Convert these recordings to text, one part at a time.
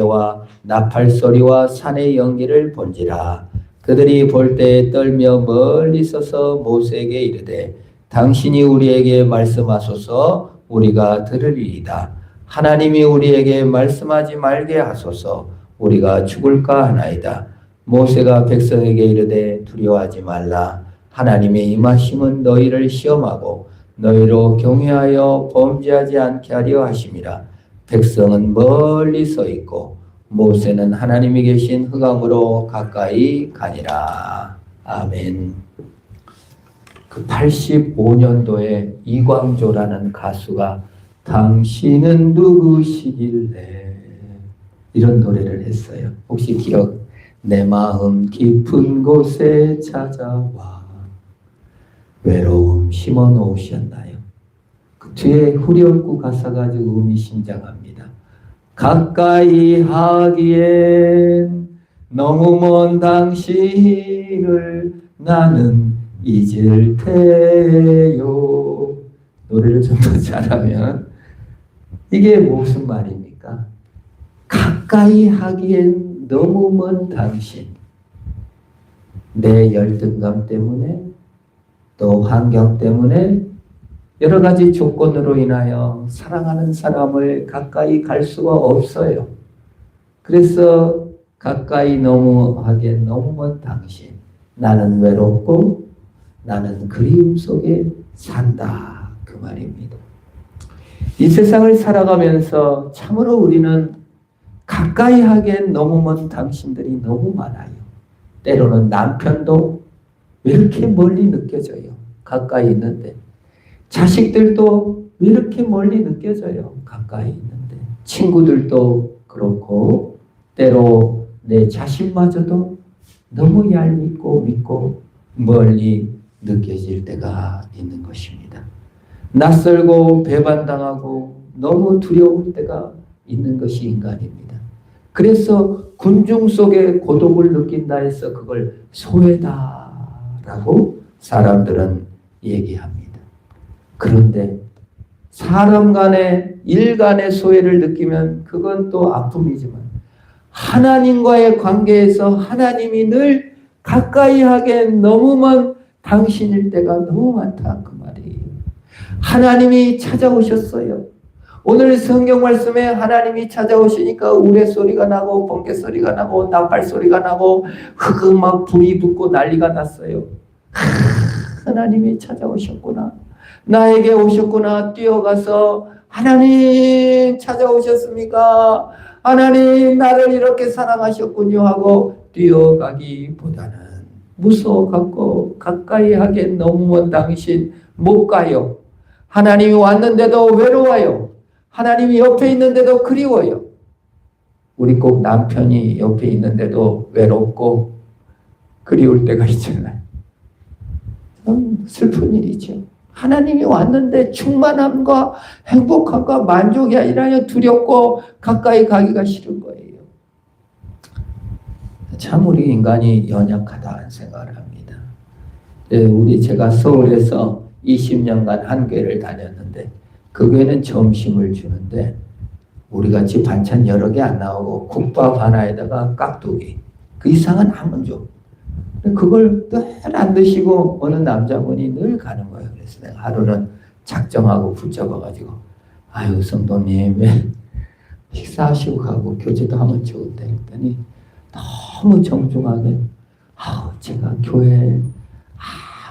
와 나팔 소리와 산의 연기를 본지라. 그들이 볼 때 떨며 멀리 서서 모세에게 이르되 당신이 우리에게 말씀하소서 우리가 들으리이다. 하나님이 우리에게 말씀하지 말게 하소서 우리가 죽을까 하나이다. 모세가 백성에게 이르되 두려워하지 말라. 하나님의 임하심은 너희를 시험하고 너희로 경외하여 범죄하지 않게 하려 하심이라. 백성은 멀리 서 있고 모세는 하나님이 계신 흑암으로 가까이 가니라. 아멘. 그 85년도에 이광조라는 가수가 당신은 누구시길래 이런 노래를 했어요. 혹시 기억? 내 마음 깊은 곳에 찾아와 외로움 심어 놓으셨나요? 그 뒤에 후렴구 가사가 아주 의미심장합니다. 가까이 하기엔 너무 먼 당신을 나는 잊을 테요. 노래를 좀 더 잘하면 이게 무슨 말입니까? 가까이 하기엔 너무 먼 당신, 내 열등감 때문에 또 환경 때문에 여러 가지 조건으로 인하여 사랑하는 사람을 가까이 갈 수가 없어요. 그래서 가까이 너무 하기엔 너무 먼 당신, 나는 외롭고 나는 그리움 속에 산다, 그 말입니다. 이 세상을 살아가면서 참으로 우리는 가까이 하기엔 너무 먼 당신들이 너무 많아요. 때로는 남편도 왜 이렇게 멀리 느껴져요? 가까이 있는데. 자식들도 왜 이렇게 멀리 느껴져요? 가까이 있는데. 친구들도 그렇고 때로 내 자신마저도 너무 얄밉고 믿고 멀리 느껴질 때가 있는 것입니다. 낯설고 배반당하고 너무 두려울 때가 있는 것이 인간입니다. 그래서 군중 속에 고독을 느낀다 해서 그걸 소외다라고 사람들은 얘기합니다. 그런데 사람 간의 일 간의 소외를 느끼면 그건 또 아픔이지만 하나님과의 관계에서 하나님이 늘 가까이 하기엔 너무 먼 당신일 때가 너무 많다, 그 말이에요. 하나님이 찾아오셨어요. 오늘 성경 말씀에 하나님이 찾아오시니까 우레소리가 나고 번개소리가 나고 나팔소리가 나고 흑흑 막 불이 붙고 난리가 났어요. 하나님이 찾아오셨구나. 나에게 오셨구나. 뛰어가서 하나님 찾아오셨습니까? 하나님 나를 이렇게 사랑하셨군요 하고 뛰어가기보다는 무서워갖고 가까이 하기엔 너무 먼 당신 못 가요. 하나님이 왔는데도 외로워요. 하나님이 옆에 있는데도 그리워요. 우리 꼭 남편이 옆에 있는데도 외롭고 그리울 때가 있잖아요. 슬픈 일이죠. 하나님이 왔는데 충만함과 행복함과 만족이 아니라 두렵고 가까이 가기가 싫은 거예요. 참 우리 인간이 연약하다는 생각을 합니다. 제가 서울에서 20년간 한 교회를 다녔는데 그 교회는 점심을 주는데 우리같이 반찬 여러 개 안 나오고 국밥 하나에다가 깍두기 그 이상은 안 줘. 그걸 늘 안 드시고 어느 남자분이 늘 가는 거예요. 그래서 내가 하루는 작정하고 붙잡아가지고 아유 성도님 왜 식사하시고 가고 교제도 하면 좋은데 했더니 너무 정중하게 제가 교회에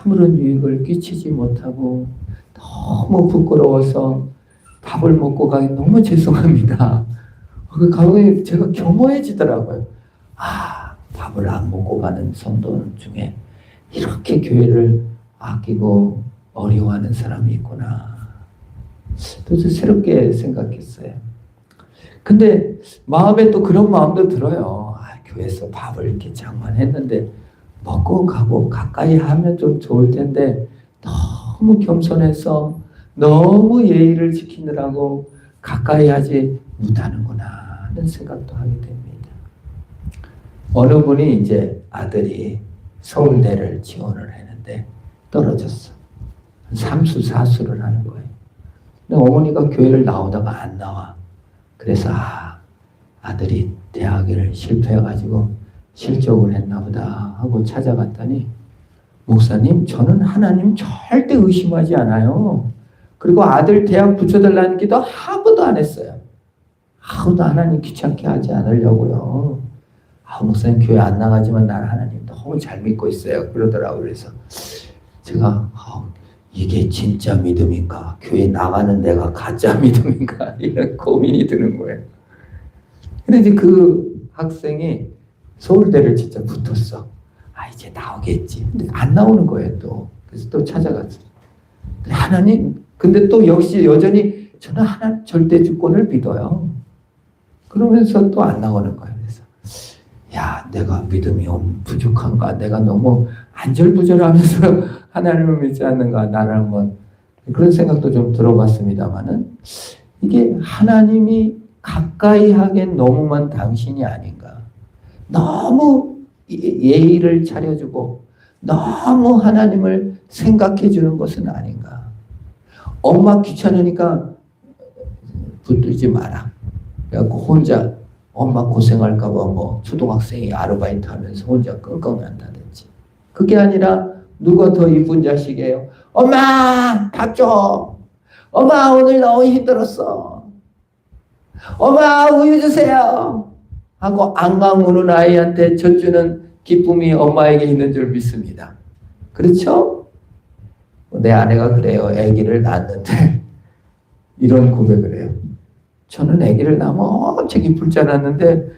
아무런 유익을 끼치지 못하고 너무 부끄러워서 밥을 먹고 가기 너무 죄송합니다. 그 가보니 제가 겸허해지더라고요. 밥을 안 먹고 가는 성도 중에 이렇게 교회를 아끼고 어려워하는 사람이 있구나. 또 새롭게 생각했어요. 근데 마음에 또 그런 마음도 들어요. 교회에서 밥을 이렇게 장만했는데 먹고 가고 가까이 하면 좀 좋을 텐데 너무 겸손해서 너무 예의를 지키느라고 가까이 하지 못하는구나 하는 생각도 하게 됩니다. 어느 분이 이제 아들이 서울대를 지원을 했는데 떨어졌어. 삼수 사수를 하는 거예요. 근데 어머니가 교회를 나오다가 안 나와. 그래서 아들이 대학을 실패해가지고 실족을 했나 보다 하고 찾아갔더니 목사님, 저는 하나님 절대 의심하지 않아요. 그리고 아들 대학 붙여달라는 기도 아무도 안 했어요. 아무도 하나님 귀찮게 하지 않으려고요. 목사님 교회 안 나가지만 나는 하나님 너무 잘 믿고 있어요. 그러더라고요. 그래서 제가 이게 진짜 믿음인가? 교회 나가는 데가 가짜 믿음인가? 이런 고민이 드는 거예요. 근데 이제 그 학생이 서울대를 진짜 붙었어. 이제 나오겠지. 근데 안 나오는 거예요, 또. 그래서 또 찾아갔어. 하나님, 근데 또 역시 여전히 저는 하나님 절대 주권을 믿어요. 그러면서 또 안 나오는 거예요. 그래서, 내가 믿음이 부족한가? 내가 너무 안절부절하면서 하나님을 믿지 않는가? 나를 한번 그런 생각도 좀 들어봤습니다만은 이게 하나님이 가까이 하기엔 너무만 당신이 아닌가? 너무 예의를 차려주고 너무 하나님을 생각해 주는 것은 아닌가? 엄마 귀찮으니까 붙들지 마라. 그래갖고 혼자 엄마 고생할까봐 뭐 초등학생이 아르바이트 하면서 혼자 끙끙 한다든지. 그게 아니라 누가 더 이쁜 자식이에요? 엄마 밥 줘. 엄마 오늘 너무 힘들었어. 엄마 우유 주세요. 하고 앙앙 우는 아이한테 젖주는 기쁨이 엄마에게 있는 줄 믿습니다. 그렇죠? 내 아내가 그래요. 아기를 낳았는데 이런 고백을 해요. 저는 아기를 낳으면 엄청 이쁠 줄 알았는데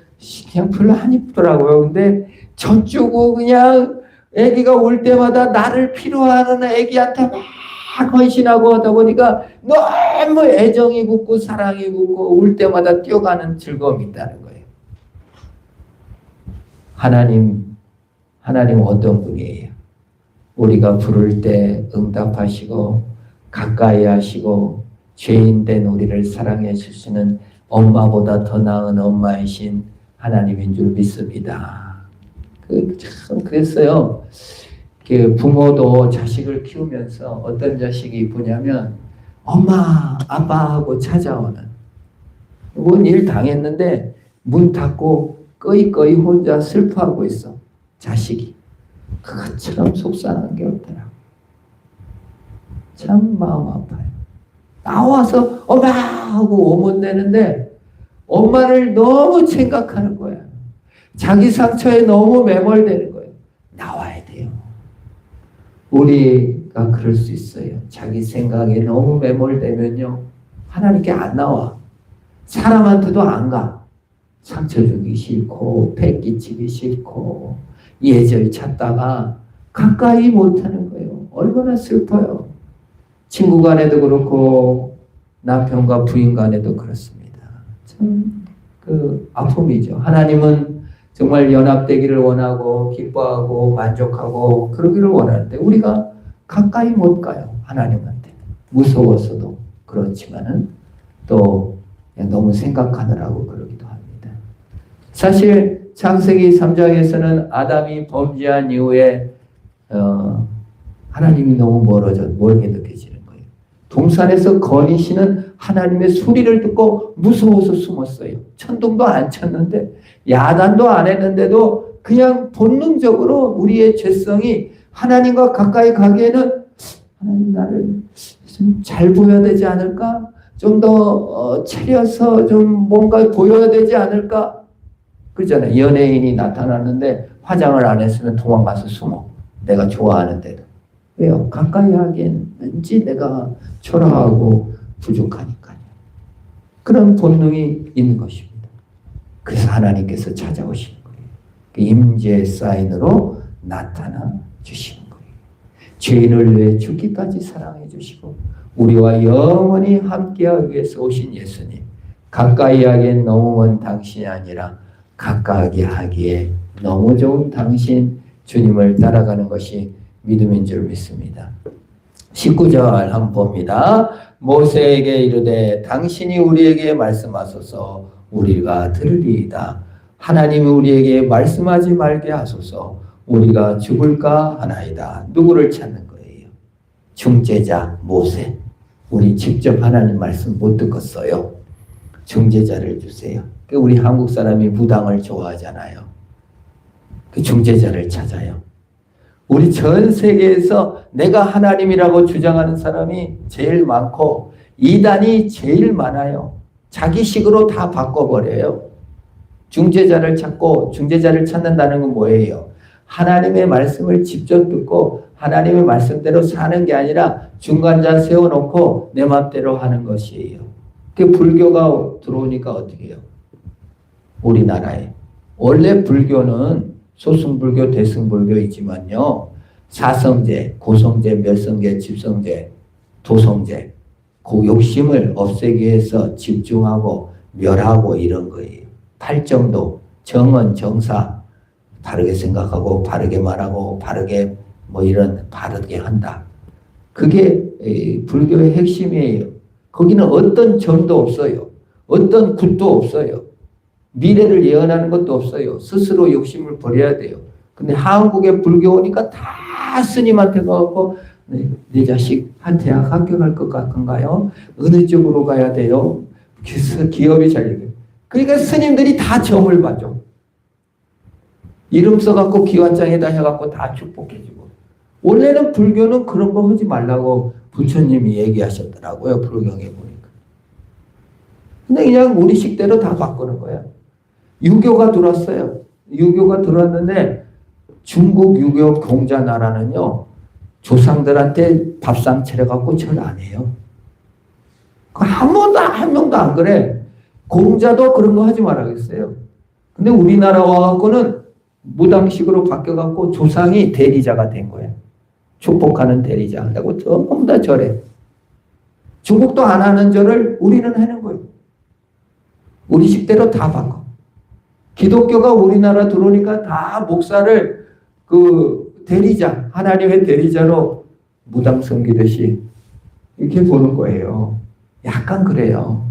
그냥 별로 안 이쁘더라고요. 근데 젖주고 그냥 아기가 올 때마다 나를 필요하는 아기한테 막 헌신하고 하다 보니까 너무 애정이 붙고 사랑이 붙고 올 때마다 뛰어가는 즐거움이 있다는 거예요. 하나님 어떤 분이에요? 우리가 부를 때 응답하시고 가까이 하시고 죄인된 우리를 사랑해 주시는 엄마보다 더 나은 엄마이신 하나님인 줄 믿습니다. 참 그랬어요. 부모도 자식을 키우면서 어떤 자식이 이쁘냐면 엄마, 아빠 하고 찾아오는. 뭔 일 당했는데 문 닫고 꺼이꺼이 혼자 슬퍼하고 있어. 자식이. 그것처럼 속상한 게 없더라. 참 마음 아파요. 나와서 엄마 하고 오면 되는데 엄마를 너무 생각하는 거야. 자기 상처에 너무 매몰되는 거예요. 나와야 돼요. 우리가 그럴 수 있어요. 자기 생각에 너무 매몰되면요. 하나님께 안 나와. 사람한테도 안 가. 상처 주기 싫고 배 끼치기 싫고 예절 찾다가 가까이 못하는 거예요. 얼마나 슬퍼요. 친구 간에도 그렇고 남편과 부인 간에도 그렇습니다. 참 아픔이죠. 하나님은 정말 연합되기를 원하고 기뻐하고 만족하고 그러기를 원하는데 우리가 가까이 못 가요. 하나님한테. 무서워서도 그렇지만은 또 너무 생각하느라고 그러기도 합니다. 사실 창세기 3장에서는 아담이 범죄한 이후에 하나님이 너무 멀게 느껴지는 거예요. 동산에서 거니시는 하나님의 소리를 듣고 무서워서 숨었어요. 천둥도 안 쳤는데 야단도 안 했는데도 그냥 본능적으로 우리의 죄성이 하나님과 가까이 가기에는 하나님 나를 좀 잘 보여야 되지 않을까? 좀 더 차려서 좀 뭔가 보여야 되지 않을까? 그렇잖아요. 연예인이 나타났는데 화장을 안 했으면 도망가서 숨어. 내가 좋아하는데도. 왜요? 가까이 하기엔 왠지 내가 초라하고 부족하니까요. 그런 본능이 있는 것입니다. 그래서 하나님께서 찾아오시는 거예요. 그 임재 사인으로 나타나 주시는 거예요. 죄인을 위해 죽기까지 사랑해 주시고 우리와 영원히 함께하기 위해서 오신 예수님. 가까이 하기엔 너무 먼 당신이 아니라 가까이 하기에 너무 좋은 당신 주님을 따라가는 것이 믿음인 줄 믿습니다. 19절 한번 봅니다. 모세에게 이르되 당신이 우리에게 말씀하소서 우리가 들으리이다. 하나님이 우리에게 말씀하지 말게 하소서 우리가 죽을까 하나이다. 누구를 찾는 거예요? 중재자 모세. 우리 직접 하나님 말씀 못 듣겠어요. 중재자를 주세요. 우리 한국 사람이 무당을 좋아하잖아요. 그 중재자를 찾아요. 우리 전 세계에서 내가 하나님이라고 주장하는 사람이 제일 많고 이단이 제일 많아요. 자기식으로 다 바꿔버려요. 중재자를 찾고 중재자를 찾는다는 건 뭐예요? 하나님의 말씀을 직접 듣고 하나님의 말씀대로 사는 게 아니라 중간자 세워놓고 내 맘대로 하는 것이에요. 그 불교가 들어오니까 어떻게 해요? 우리나라에. 원래 불교는 소승불교, 대승불교이지만요. 사성제, 고성제, 멸성제, 집성제, 도성제 그 욕심을 없애기 위해서 집중하고 멸하고 이런 거예요. 팔정도, 정언, 정사 바르게 생각하고 바르게 말하고 바르게 이런 바르게 한다. 그게 불교의 핵심이에요. 거기는 어떤 점도 없어요. 어떤 굿도 없어요. 미래를 예언하는 것도 없어요. 스스로 욕심을 버려야 돼요. 근데 한국에 불교 오니까 다 스님한테 가고 내 자식 한 대학 합격할 것 같은가요? 어느 쪽으로 가야 돼요? 그래서 기업이 잘 돼요. 그러니까 스님들이 다 점을 봐줘. 이름 써갖고 기관장에다 해갖고 다 축복해주고. 원래는 불교는 그런 거 하지 말라고 부처님이 얘기하셨더라고요. 불경에 보니까. 근데 그냥 우리 식대로 다 바꾸는 거예요. 유교가 들어왔어요. 유교가 들어왔는데 중국 유교 공자 나라는요. 조상들한테 밥상 차려갖고 절 안 해요. 한 명도 안 그래. 공자도 그런 거 하지 말아야겠어요. 근데 우리나라 와갖고는 무당식으로 바뀌어갖고 조상이 대리자가 된 거예요. 축복하는 대리자. 그리고 전부 다 절해. 중국도 안 하는 절을 우리는 하는 거예요. 우리 식대로 다 바꿔. 기독교가 우리나라 들어오니까 다 목사를 대리자, 하나님의 대리자로 무당 섬기듯이 이렇게 보는 거예요. 약간 그래요.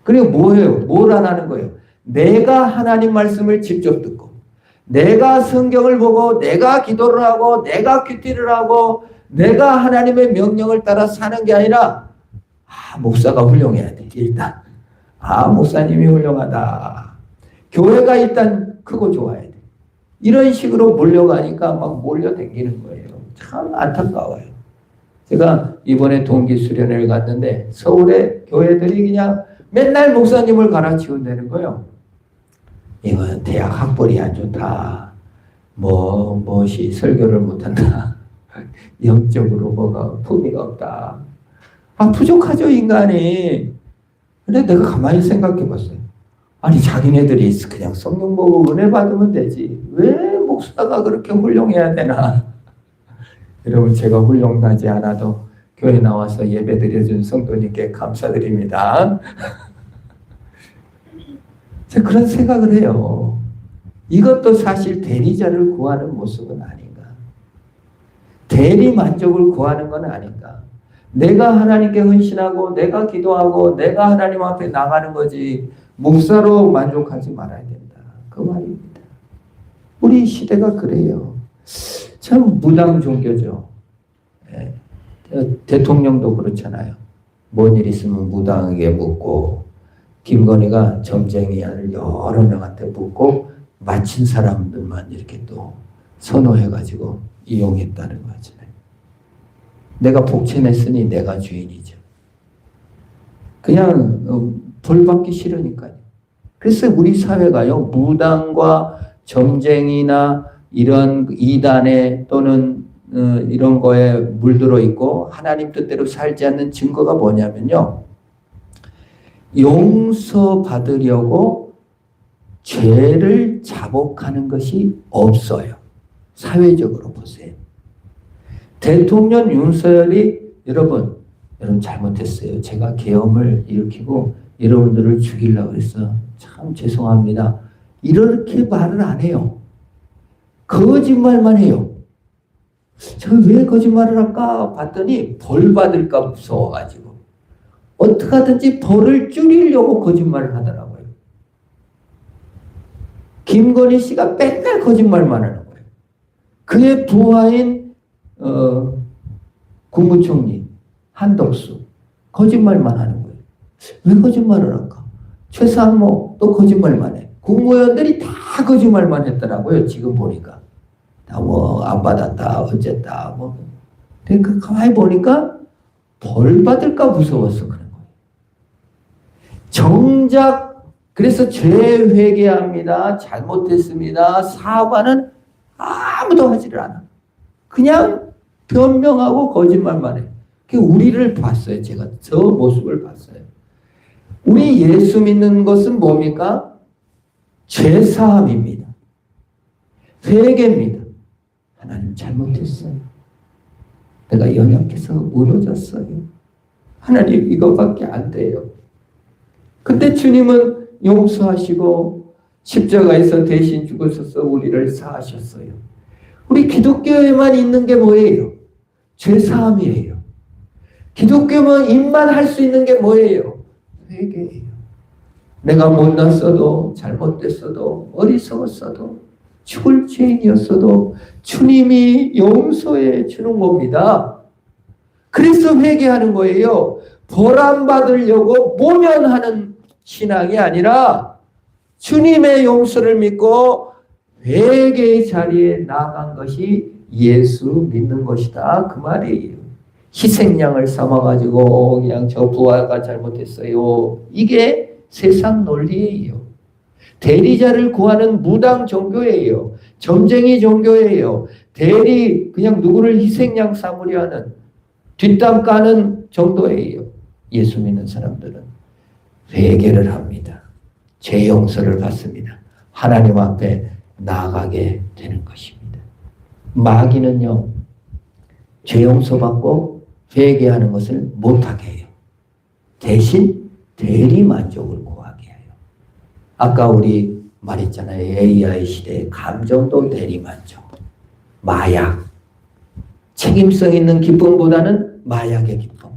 그리고 뭐예요? 뭘 안 하는 거예요? 내가 하나님 말씀을 직접 듣고 내가 성경을 보고 내가 기도를 하고 내가 큐티를 하고 내가 하나님의 명령을 따라 사는 게 아니라 목사가 훌륭해야 돼. 일단 목사님이 훌륭하다. 교회가 일단 크고 좋아야 돼. 이런 식으로 몰려가니까 막 몰려다니는 거예요. 참 안타까워요. 제가 이번에 동기 수련회를 갔는데 서울의 교회들이 그냥 맨날 목사님을 갈아치운다는 거예요. 이건 대학 학벌이 안 좋다. 무엇이 설교를 못한다. 영적으로 뭐가 품위가 없다. 부족하죠, 인간이. 근데 내가 가만히 생각해 봤어요. 아니, 자기네들이 그냥 성령 보고 은혜 받으면 되지. 왜 목사가 그렇게 훌륭해야 되나? 여러분, 제가 훌륭하지 않아도 교회 나와서 예배 드려준 성도님께 감사드립니다. 제가 그런 생각을 해요. 이것도 사실 대리자를 구하는 모습은 아닌가. 대리 만족을 구하는 건 아닌가. 내가 하나님께 헌신하고 내가 기도하고 내가 하나님 앞에 나가는 거지 목사로 만족하지 말아야 된다. 그 말입니다. 우리 시대가 그래요. 참 무당 종교죠. 대통령도 그렇잖아요. 뭔 일 있으면 무당에게 묻고 김건희가 점쟁이를 여러 명한테 묻고 마친 사람들만 이렇게 또 선호해가지고 이용했다는 거잖아요. 내가 복채냈으니 내가 주인이죠. 그냥 벌 받기 싫으니까요. 그래서 우리 사회가요, 무당과 점쟁이나 이런 이단에 또는 이런 거에 물들어 있고 하나님 뜻대로 살지 않는 증거가 뭐냐면요. 용서받으려고 죄를 자복하는 것이 없어요. 사회적으로 보세요. 대통령 윤석열이 여러분 잘못했어요. 제가 계엄을 일으키고 여러분들을 죽이려고 해서 참 죄송합니다. 이렇게 말을 안 해요. 거짓말만 해요. 제가 왜 거짓말을 할까 봤더니 벌 받을까 무서워가지고 어떻게 하든지 벌을 줄이려고 거짓말을 하더라고요. 김건희 씨가 맨날 거짓말만 하는 거예요. 그의 부하인 국무총리 한덕수 거짓말만 하는 거예요. 왜 거짓말을 할까? 최상목 또 거짓말만 해. 국무위원들이 다 거짓말만 했더라고요. 지금 보니까. 다 뭐 안 받았다 어쨌다 뭐. 근데 가만히 보니까 벌 받을까 무서워서 그런 거예요. 정작 그래서 죄 회개합니다. 잘못했습니다. 사과는 아무도 하지를 않아. 그냥 변명하고 거짓말만 해. 우리를 봤어요. 제가 저 모습을 봤어요. 우리 예수 믿는 것은 뭡니까? 죄사함입니다. 회개입니다. 하나님 잘못했어요. 내가 연약해서 무너졌어요. 하나님 이거밖에 안 돼요. 그때 주님은 용서하시고 십자가에서 대신 죽으셔서 우리를 사하셨어요. 우리 기독교에만 있는 게 뭐예요? 죄사함이에요. 기독교만 입만 할 수 있는 게 뭐예요? 회개예요. 내가 못났어도 잘못됐어도 어리석었어도 죽을 죄인이었어도 주님이 용서해 주는 겁니다. 그래서 회개하는 거예요. 보람 받으려고 모면하는 신앙이 아니라 주님의 용서를 믿고 회개의 자리에 나간 것이 예수 믿는 것이다. 그 말이에요. 희생양을 삼아가지고 그냥 저 부하가 잘못했어요. 이게 세상 논리예요. 대리자를 구하는 무당 종교예요. 점쟁이 종교예요. 그냥 누구를 희생양 삼으려 하는 뒷담 까는 정도예요. 예수 믿는 사람들은 회개를 합니다. 죄 용서를 받습니다. 하나님 앞에 나아가게 되는 것입니다. 마귀는요, 죄 용서받고 회개하는 것을 못하게 해요. 대신 대리 만족을 구하게 해요. 아까 우리 말했잖아요. AI 시대의 감정도 대리 만족. 마약. 책임성 있는 기쁨보다는 마약의 기쁨.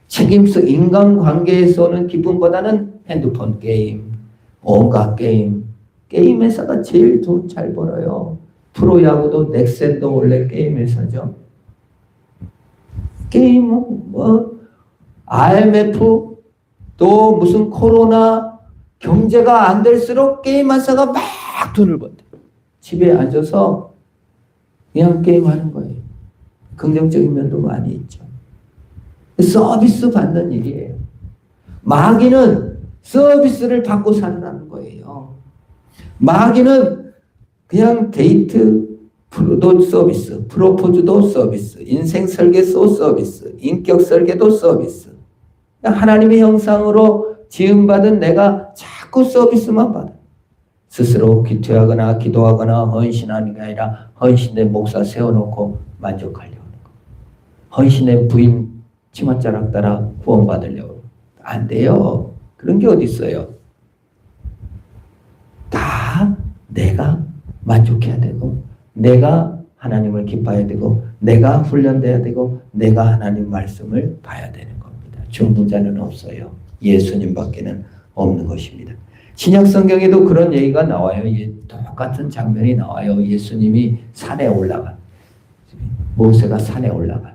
책임성 인간관계에서 오는 기쁨보다는 핸드폰 게임, 온갖 게임. 게임 회사가 제일 돈 잘 벌어요. 프로야구도 넥센도 원래 게임 회사죠. 게임은 IMF 또 무슨 코로나 경제가 안 될수록 게임 회사가 막 돈을 번대. 집에 앉아서 그냥 게임하는 거예요. 긍정적인 면도 많이 있죠. 서비스 받는 일이에요. 마귀는 서비스를 받고 살라는 거예요. 마귀는 그냥 데이트도 서비스, 프로포즈도 서비스, 인생 설계도 서비스, 인격 설계도 서비스. 하나님의 형상으로 지음받은 내가 자꾸 서비스만 받아. 스스로 기도하거나 기도하거나 헌신하는 게 아니라 헌신된 목사 세워놓고 만족하려고 하는 거. 헌신된 부인 치맛자락 따라 구원받으려고. 안 돼요. 그런 게 어디 있어요. 다 내가 만족해야 되고 내가 하나님을 기뻐해야 되고 내가 훈련돼야 되고 내가 하나님 말씀을 봐야 되는 겁니다. 중보자는 없어요. 예수님밖에는 없는 것입니다. 신약 성경에도 그런 얘기가 나와요. 똑같은 장면이 나와요. 예수님이 산에 올라가. 모세가 산에 올라가.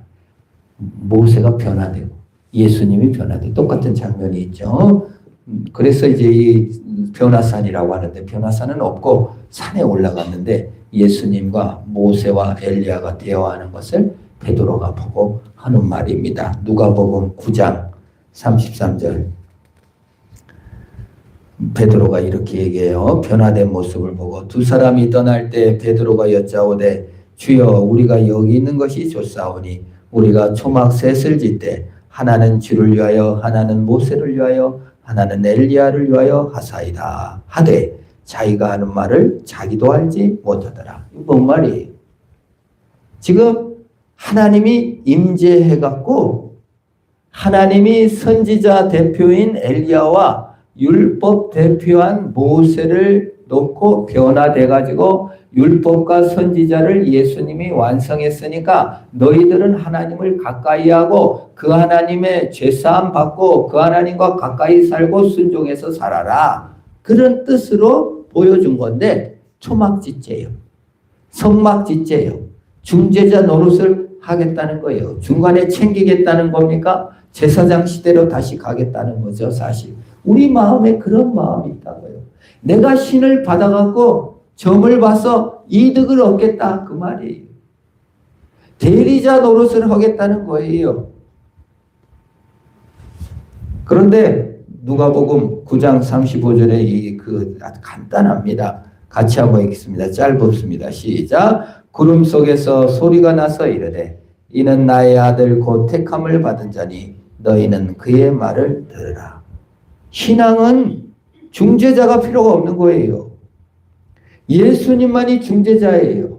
모세가 변화되고 예수님이 변화되고 똑같은 장면이 있죠. 그래서 이제 이 변화산이라고 하는데 변화산은 없고 산에 올라갔는데 예수님과 모세와 엘리야가 대화하는 것을 베드로가 보고 하는 말입니다. 누가복음 9장 33절 베드로가 이렇게 얘기해요. 변화된 모습을 보고 두 사람이 떠날 때 베드로가 여짜오되 주여 우리가 여기 있는 것이 좋사오니 우리가 초막 셋을 짓되 하나는 주를 위하여 하나는 모세를 위하여 하나는 엘리야를 위하여 하사이다 하되 자기가 하는 말을 자기도 알지 못하더라. 이거 뭔 말이에요? 지금 하나님이 임재해갖고 하나님이 선지자 대표인 엘리야와 율법 대표한 모세를 놓고 변화돼가지고 율법과 선지자를 예수님이 완성했으니까 너희들은 하나님을 가까이 하고 그 하나님의 죄사함 받고 그 하나님과 가까이 살고 순종해서 살아라. 그런 뜻으로 보여준 건데 초막짓죄예요. 성막짓죄예요. 중재자 노릇을 하겠다는 거예요. 중간에 챙기겠다는 겁니까? 제사장 시대로 다시 가겠다는 거죠. 사실 우리 마음에 그런 마음이 있다고요. 내가 신을 받아갖고 점을 봐서 이득을 얻겠다 그 말이에요. 대리자 노릇을 하겠다는 거예요. 그런데 누가복음 9장 35절에 아주 간단합니다. 같이 한번 읽겠습니다. 짧습니다. 시작. 구름 속에서 소리가 나서 이르되 이는 나의 아들 곧 택함을 받은 자니 너희는 그의 말을 들으라. 신앙은 중재자가 필요가 없는 거예요. 예수님만이 중재자예요.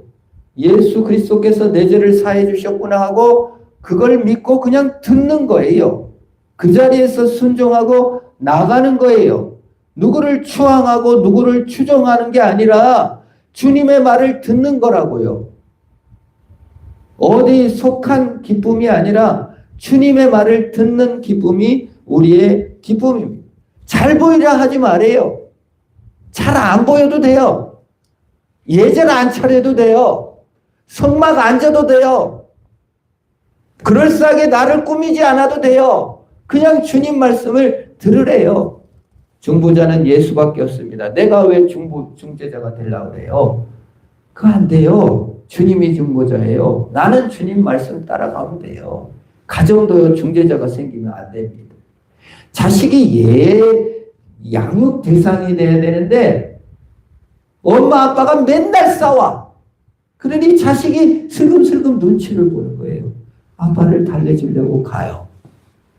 예수 그리스도께서 내 죄를 사해 주셨구나 하고 그걸 믿고 그냥 듣는 거예요. 그 자리에서 순종하고 나가는 거예요. 누구를 추앙하고 누구를 추종하는 게 아니라 주님의 말을 듣는 거라고요. 어디 속한 기쁨이 아니라 주님의 말을 듣는 기쁨이 우리의 기쁨입니다. 잘 보이려 하지 말아요. 잘 안 보여도 돼요. 예절 안 차려도 돼요. 성막 안 져도 돼요. 그럴싸하게 나를 꾸미지 않아도 돼요. 그냥 주님 말씀을 들으래요. 중보자는 예수밖에 없습니다. 내가 왜 중재자가 되려고 그래요? 그거 안 돼요. 주님이 중보자예요. 나는 주님 말씀 따라가면 돼요. 가정도요 중재자가 생기면 안 됩니다. 자식이 양육 대상이 돼야 되는데 엄마 아빠가 맨날 싸워. 그러니 자식이 슬금슬금 눈치를 보는 거예요. 아빠를 달래주려고 가요.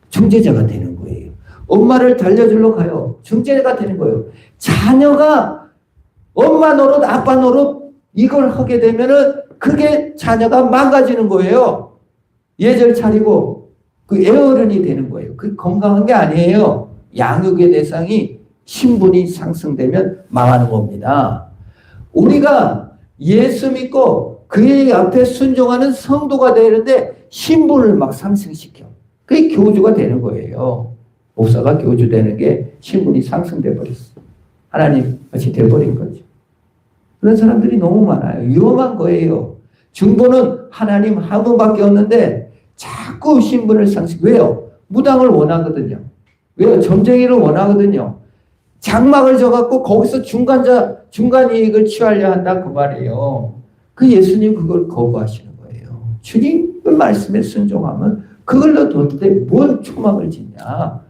중재자가 되는 거예요. 엄마를 달래주려고 가요. 중재자가 되는 거예요. 자녀가 엄마 노릇 아빠 노릇 이걸 하게 되면은 그게 자녀가 망가지는 거예요. 예절 차리고 그 애어른이 되는 거예요. 그게 건강한 게 아니에요. 양육의 대상이 신분이 상승되면 망하는 겁니다. 우리가 예수 믿고 그의 앞에 순종하는 성도가 되는데 신분을 막 상승시켜. 그게 교주가 되는 거예요. 목사가 교주 되는 게 신분이 상승돼 버렸어. 하나님 같이 돼버린 거죠. 그런 사람들이 너무 많아요. 위험한 거예요. 중보는 하나님 한 분밖에 없는데 자꾸 신분을 상승. 왜요? 무당을 원하거든요. 왜요? 점쟁이를 원하거든요. 장막을 져갖고 거기서 중간 이익을 취하려 한다 그 말이에요. 그 예수님 그걸 거부하시는 거예요. 주님 말씀에 순종하면 그걸로 도대체 뭔 초막을 짓냐.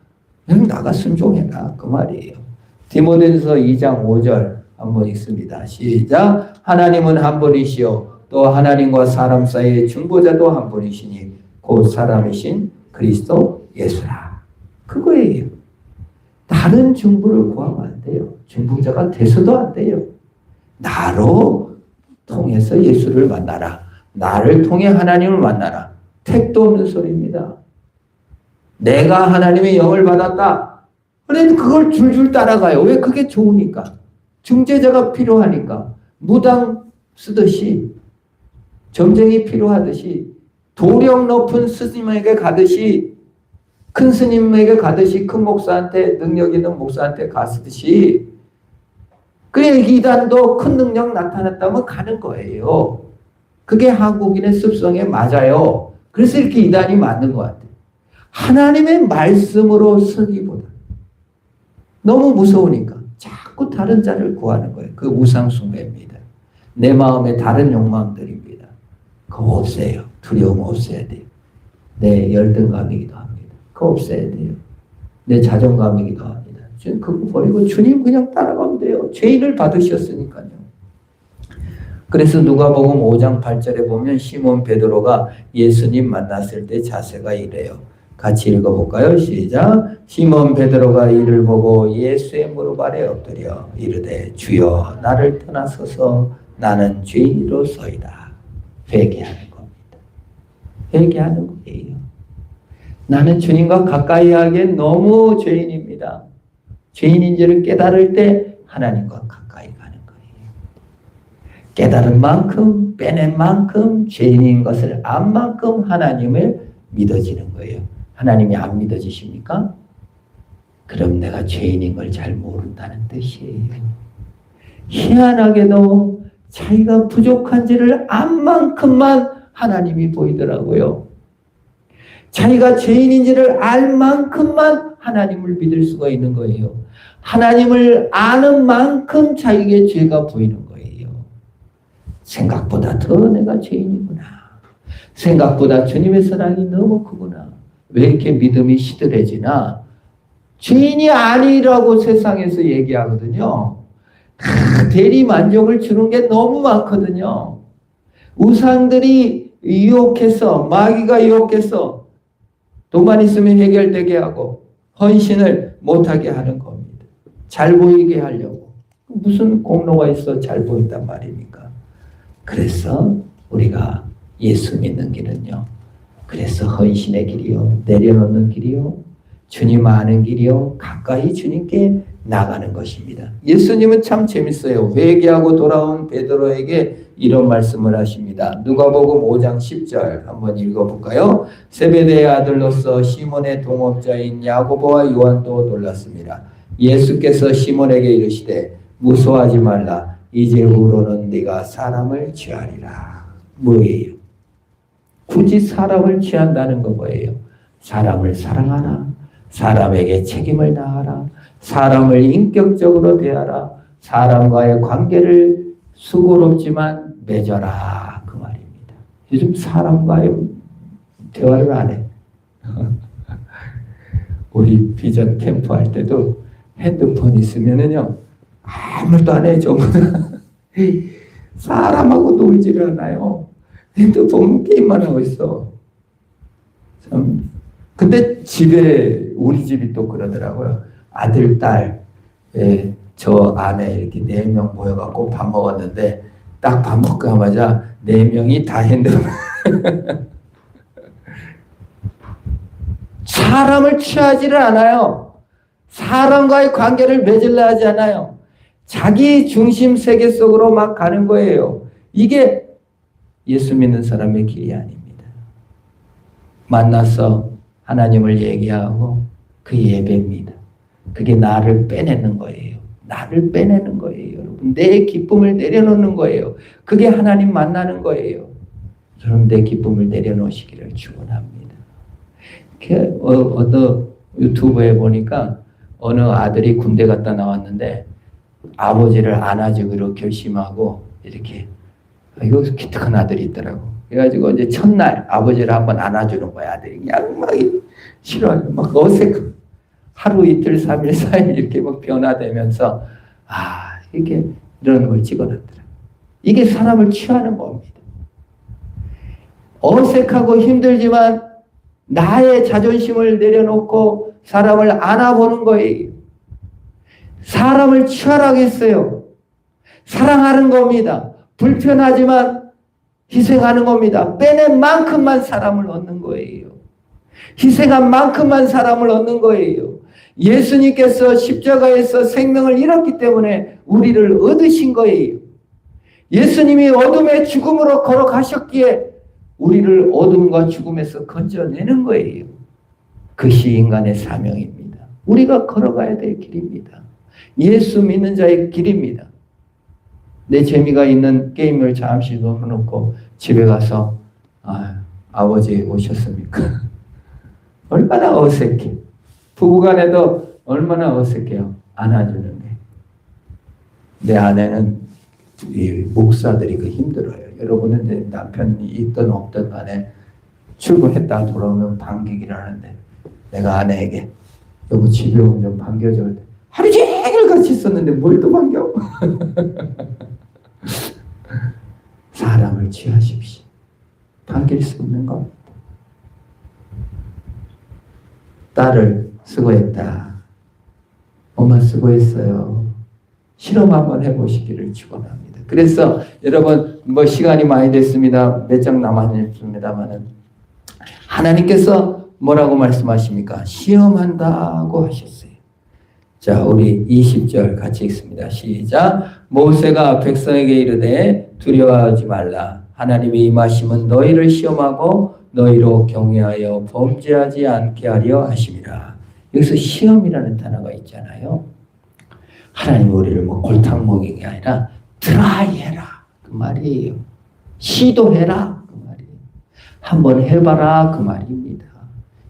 그냥 나가 순종해라 그 말이에요. 디모데전서 2장 5절 한번 읽습니다. 시작. 하나님은 한 분이시요 또 하나님과 사람 사이의 중보자도 한 분이시니 곧 사람이신 그리스도 예수라. 그거예요. 다른 중보를 구하면 안 돼요. 중보자가 돼서도 안 돼요. 나로 통해서 예수를 만나라. 나를 통해 하나님을 만나라. 택도 없는 소리입니다. 내가 하나님의 영을 받았다. 그래도 그걸 줄줄 따라가요. 왜? 그게 좋으니까. 중재자가 필요하니까. 무당 쓰듯이 점쟁이 필요하듯이 도령 높은 스님에게 가듯이 큰 스님에게 가듯이 큰 목사한테 능력 있는 목사한테 갔듯이 그래 이단도 큰 능력 나타났다면 가는 거예요. 그게 한국인의 습성에 맞아요. 그래서 이렇게 이단이 맞는 것 같아요. 하나님의 말씀으로 서기보다 너무 무서우니까 자꾸 다른 자를 구하는 거예요. 그 우상숭배입니다. 내 마음에 다른 욕망들입니다. 그거 없애요. 두려움 없애야 돼요. 내 열등감이기도 합니다. 그거 없애야 돼요. 내 자존감이기도 합니다. 지금 그거 버리고 주님 그냥 따라가면 돼요. 죄인을 받으셨으니까요. 그래서 누가복음 5장 8절에 보면 시몬 베드로가 예수님 만났을 때 자세가 이래요. 같이 읽어볼까요? 시작. 시몬 베드로가 이를 보고 예수의 무릎 아래 엎드려 이르되 주여 나를 떠나서서 나는 죄인으로서이다. 회개하는 겁니다. 회개하는 거예요. 나는 주님과 가까이 하기엔 너무 죄인입니다. 죄인인지를 깨달을 때 하나님과 가까이 가는 거예요. 깨달은 만큼 빼낸 만큼 죄인인 것을 안 만큼 하나님을 믿어지는 거예요. 하나님이 안 믿어지십니까? 그럼 내가 죄인인 걸 잘 모른다는 뜻이에요. 희한하게도 자기가 부족한지를 안 만큼만 하나님이 보이더라고요. 자기가 죄인인지를 알 만큼만 하나님을 믿을 수가 있는 거예요. 하나님을 아는 만큼 자기에게 죄가 보이는 거예요. 생각보다 더 내가 죄인이구나. 생각보다 주님의 사랑이 너무 크구나. 왜 이렇게 믿음이 시들해지나? 죄인이 아니라고 세상에서 얘기하거든요. 대리 만족을 주는 게 너무 많거든요. 우상들이 유혹해서, 마귀가 유혹해서 돈만 있으면 해결되게 하고 헌신을 못하게 하는 겁니다. 잘 보이게 하려고. 무슨 공로가 있어 잘 보인단 말입니까? 그래서 우리가 예수 믿는 길은요. 그래서 헌신의 길이요. 내려놓는 길이요. 주님 아는 길이요. 가까이 주님께 나가는 것입니다. 예수님은 참 재밌어요. 회개하고 돌아온 베드로에게 이런 말씀을 하십니다. 누가복음 5장 10절 한번 읽어볼까요? 세베대의 아들로서 시몬의 동업자인 야고보와 요한도 놀랐습니다. 예수께서 시몬에게 이르시되 무서워하지 말라. 이제후로는 네가 사람을 취하리라. 뭐예요? 굳이 사람을 취한다는 거 뭐예요? 사람을 사랑하라. 사람에게 책임을 다하라. 사람을 인격적으로 대하라. 사람과의 관계를 수고롭지만 맺어라. 그 말입니다. 요즘 사람과의 대화를 안 해. 우리 비전 캠프 할 때도 핸드폰 있으면은요, 아무것도 안 해. 전부 다 사람하고 놀지를 않아요. 핸드폰 게임만 하고 있어. 참. 근데 집에, 우리 집이 또 그러더라고요. 아들, 딸, 저 아내 이렇게 4명 모여갖고 밥 먹었는데, 딱 밥 먹자마자 4명이 다 핸드폰. 사람을 취하지를 않아요. 사람과의 관계를 맺으려 하지 않아요. 자기 중심 세계 속으로 막 가는 거예요. 이게 예수 믿는 사람의 길이 아닙니다. 만나서 하나님을 얘기하고 그 예배입니다. 그게 나를 빼내는 거예요. 나를 빼내는 거예요. 여러분, 내 기쁨을 내려놓는 거예요. 그게 하나님 만나는 거예요. 여러분, 내 기쁨을 내려놓으시기를 축원합니다. 어느 유튜브에 보니까 어느 아들이 군대 갔다 나왔는데 아버지를 안아주기로 결심하고 이렇게, 이거 기특한 아들이 있더라고. 그래가지고 이제 첫날 아버지를 한번 안아주는 거야. 아들이 그냥 막 싫어하고 막 어색하고 하루 이틀 3일 4일 이렇게 막 변화되면서 이게 이런 걸 찍어놨더라. 이게 사람을 취하는 겁니다. 어색하고 힘들지만 나의 자존심을 내려놓고 사람을 안아보는 거예요. 사람을 취하라고 했어요. 사랑하는 겁니다. 불편하지만 희생하는 겁니다. 빼낸 만큼만 사람을 얻는 거예요. 희생한 만큼만 사람을 얻는 거예요. 예수님께서 십자가에서 생명을 잃었기 때문에 우리를 얻으신 거예요. 예수님이 어둠의 죽음으로 걸어가셨기에 우리를 어둠과 죽음에서 건져내는 거예요. 그것이 인간의 사명입니다. 우리가 걸어가야 될 길입니다. 예수 믿는 자의 길입니다. 내 재미가 있는 게임을 잠시 놓고 집에 가서 아버지 오셨습니까? 얼마나 어색해. 부부간에도 얼마나 어색해요. 안아주는 게. 내 아내는 이 목사들이 힘들어요. 여러분은 내 남편이 있든 없든 간에 출근했다 돌아오면 반기기를 하는데 내가 아내에게 여보 집에 오면 좀 반겨줘. 하루 종일 같이 있었는데 뭘 또 반겨? 사람을 취하십시오. 반길 수 없는 겁니다. 딸을 수고했다. 엄마 수고했어요. 실험 한번 해보시기를 축원합니다. 그래서 여러분 시간이 많이 됐습니다. 몇 장 남았습니다만은 하나님께서 뭐라고 말씀하십니까? 시험한다고 하셨어요. 자, 우리 20절 같이 읽습니다. 시작. 모세가 백성에게 이르되 두려워하지 말라. 하나님의 임하심은 너희를 시험하고 너희로 경외하여 범죄하지 않게 하려 하심이라. 여기서 시험이라는 단어가 있잖아요. 하나님 우리를 골탕 먹이는 게 아니라 트라이해라 그 말이에요. 시도해라 그 말이에요. 한번 해봐라 그 말입니다.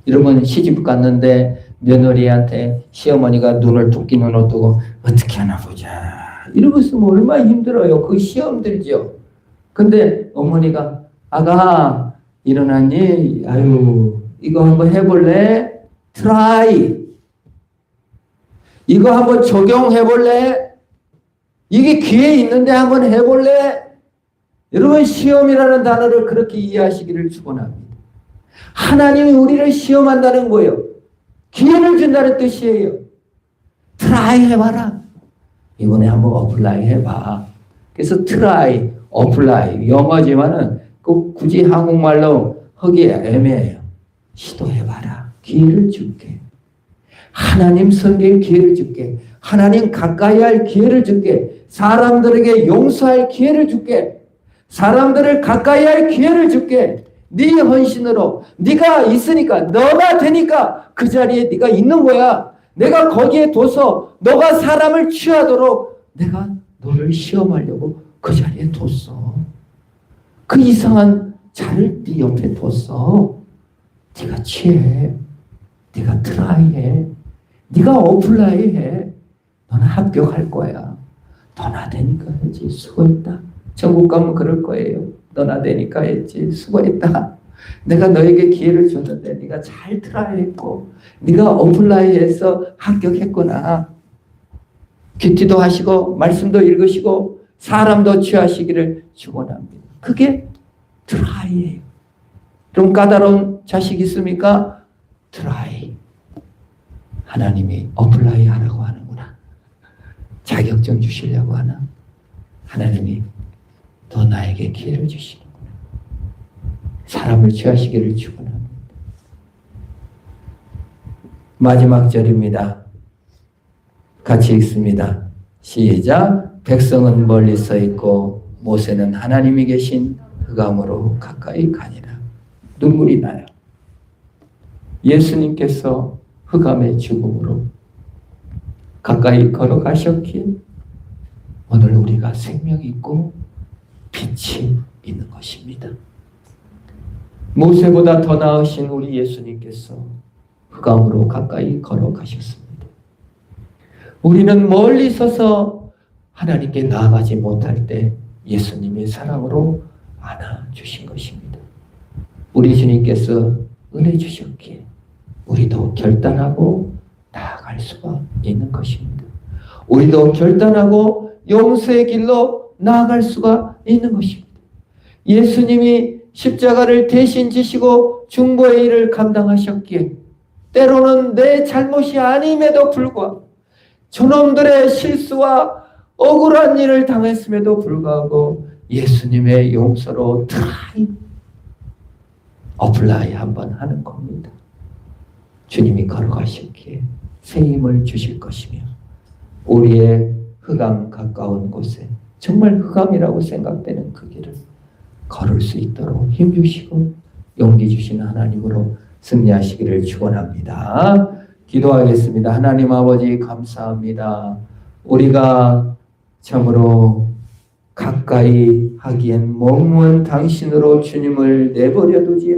여러분 시집 갔는데 며느리한테 시어머니가 눈을 뚝 끼는 옷 두고 어떻게 하나 보자. 이러고 있으면 얼마나 힘들어요. 그 시험 들죠. 근데 어머니가 아가 일어났니? 아유 이거 한번 해볼래? 트라이. 이거 한번 적용해볼래? 이게 귀에 있는데 한번 해볼래? 여러분 시험이라는 단어를 그렇게 이해하시기를 축원합니다. 하나님이 우리를 시험한다는 거예요. 기회를 준다는 뜻이에요. 트라이 해봐라. 이번에 한번 어플라이 해봐. 그래서 트라이, 어플라이 영어지만은 꼭 굳이 한국말로 하기 애매해요. 시도해봐라. 기회를 줄게. 하나님 섬길 기회를 줄게. 하나님 가까이 할 기회를 줄게. 사람들에게 용서할 기회를 줄게. 사람들을 가까이 할 기회를 줄게. 네 헌신으로 네가 있으니까 너가 되니까 그 자리에 네가 있는 거야. 내가 거기에 둬서 너가 사람을 취하도록 내가 너를 시험하려고 그 자리에 뒀어. 그 이상한 자를 네 옆에 뒀어. 네가 취해. 네가 트라이해. 네가 어플라이해. 너는 합격할 거야. 너나 되니까 했지. 수고했다. 천국 가면 그럴 거예요. 너나 되니까 했지. 수고했다. 내가 너에게 기회를 줬는데 네가 잘 트라이했고 네가 어플라이해서 합격했구나. 큐티도 하시고 말씀도 읽으시고 사람도 취하시기를 축원합니다. 그게 트라이예요. 좀 까다로운 자식 있습니까? 트라이. 하나님이 어플라이 하라고 하는구나. 자격증 주시려고 하나? 하나님이 더 나에게 기회를 주시는구나. 사람을 취하시기를 축원합니다. 마지막 절입니다. 같이 읽습니다. 시작. 백성은 멀리 서 있고 모세는 하나님이 계신 흑암으로 가까이 가니라. 눈물이 나요. 예수님께서 흑암의 죽음으로 가까이 걸어가셨기에 오늘 우리가 생명이 있고 빛이 있는 것입니다. 모세보다 더 나으신 우리 예수님께서 흑암으로 가까이 걸어가셨습니다. 우리는 멀리 서서 하나님께 나아가지 못할 때 예수님의 사랑으로 안아주신 것입니다. 우리 주님께서 은혜 주셨기에 우리도 결단하고 나아갈 수가 있는 것입니다. 우리도 결단하고 용서의 길로 나아갈 수가 있는 것입니다. 예수님이 십자가를 대신 지시고 중보의 일을 감당하셨기에 때로는 내 잘못이 아님에도 불구하고 저놈들의 실수와 억울한 일을 당했음에도 불구하고 예수님의 용서로 트라이 어플라이 한번 하는 겁니다. 주님이 걸어가셨기에 새 힘을 주실 것이며 우리의 흑암 가까운 곳에 정말 흑암이라고 생각되는 그 길을 걸을 수 있도록 힘 주시고 용기 주시는 하나님으로 승리하시기를 축원합니다. 기도하겠습니다. 하나님 아버지 감사합니다. 우리가 참으로 가까이 하기엔 머무는 당신으로 주님을 내버려 두지